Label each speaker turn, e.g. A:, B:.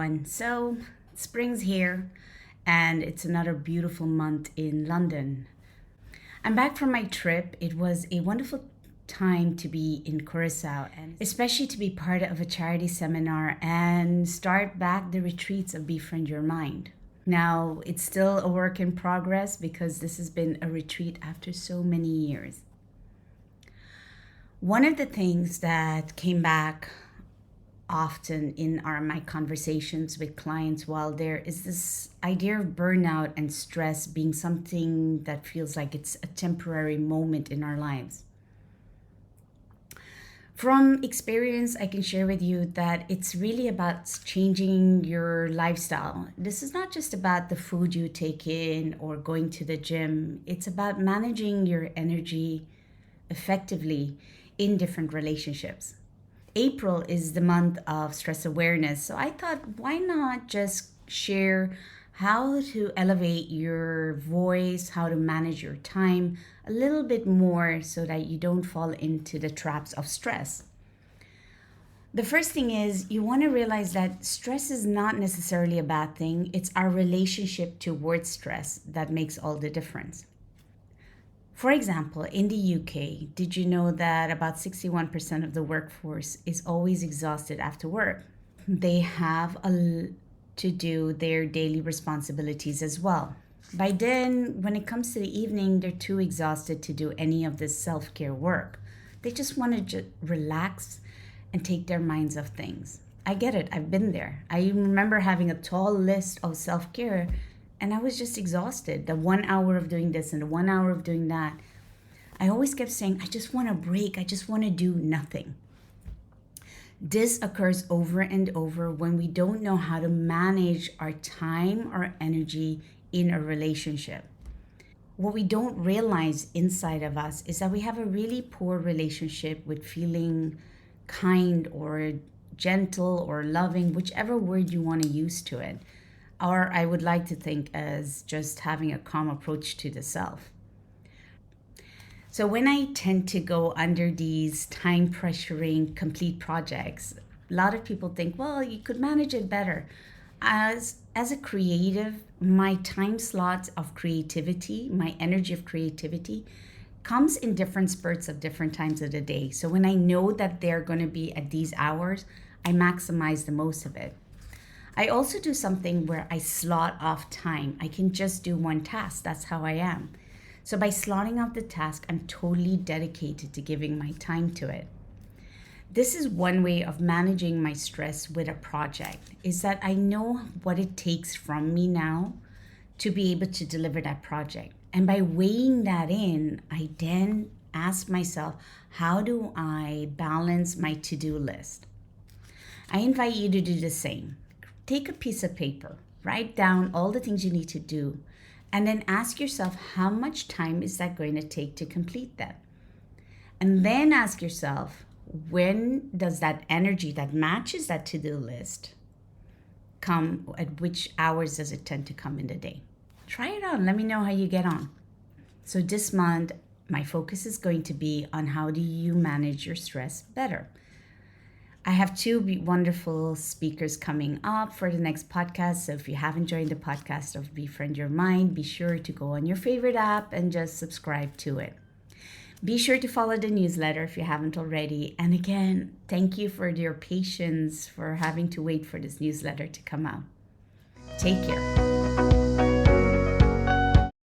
A: everyone. So, spring's here and it's another beautiful month in London. I'm back from my trip. It was a wonderful time to be in Curacao and especially to be part of a charity seminar and start back the retreats of Befriend Your Mind. Now, it's still a work in progress because this has been a retreat after so many years. One of the things that came back often in my conversations with clients while there is this idea of burnout and stress being something that feels like it's a temporary moment in our lives. From experience, I can share with you that it's really about changing your lifestyle. This is not just about the food you take in or going to the gym. It's about managing your energy effectively in different relationships. April is the month of stress awareness. So I thought, why not just share how to elevate your voice, how to manage your time a little bit more so that you don't fall into the traps of stress. The first thing is you want to realize that stress is not necessarily a bad thing. It's our relationship towards stress that makes all the difference. For example, in the UK, did you know that about 61% of the workforce is always exhausted after work? They have to do their daily responsibilities as well. By then, when it comes to the evening, they're too exhausted to do any of this self-care work. They just want to relax and take their minds off things. I get it. I've been there. I remember having a tall list of self-care and I was just exhausted. The 1 hour of doing this and the 1 hour of doing that. I always kept saying, I just want a break. I just want to do nothing. This occurs over and over when we don't know how to manage our time, our energy in a relationship. What we don't realize inside of us is that we have a really poor relationship with feeling kind or gentle or loving, whichever word you want to use to it. Or I would like to think as just having a calm approach to the self. So when I tend to go under these time pressuring complete projects, a lot of people think, well, you could manage it better. As a creative, my time slots of creativity, my energy of creativity comes in different spurts of different times of the day. So when I know that they're going to be at these hours, I maximize the most of it. I also do something where I slot off time. I can just do one task. That's how I am. So by slotting off the task, I'm totally dedicated to giving my time to it. This is one way of managing my stress with a project, is that I know what it takes from me now to be able to deliver that project. And by weighing that in, I then ask myself, how do I balance my to-do list? I invite you to do the same. Take a piece of paper, write down all the things you need to do, and then ask yourself how much time is that going to take to complete that? And then ask yourself, when does that energy that matches that to-do list come? At which hours does it tend to come in the day? Try it out. Let me know how you get on. So this month, my focus is going to be on how do you manage your stress better. I have two wonderful speakers coming up for the next podcast. So if you haven't joined the podcast of Befriend Your Mind, be sure to go on your favorite app and just subscribe to it. Be sure to follow the newsletter if you haven't already. And again, thank you for your patience for having to wait for this newsletter to come out. Take care.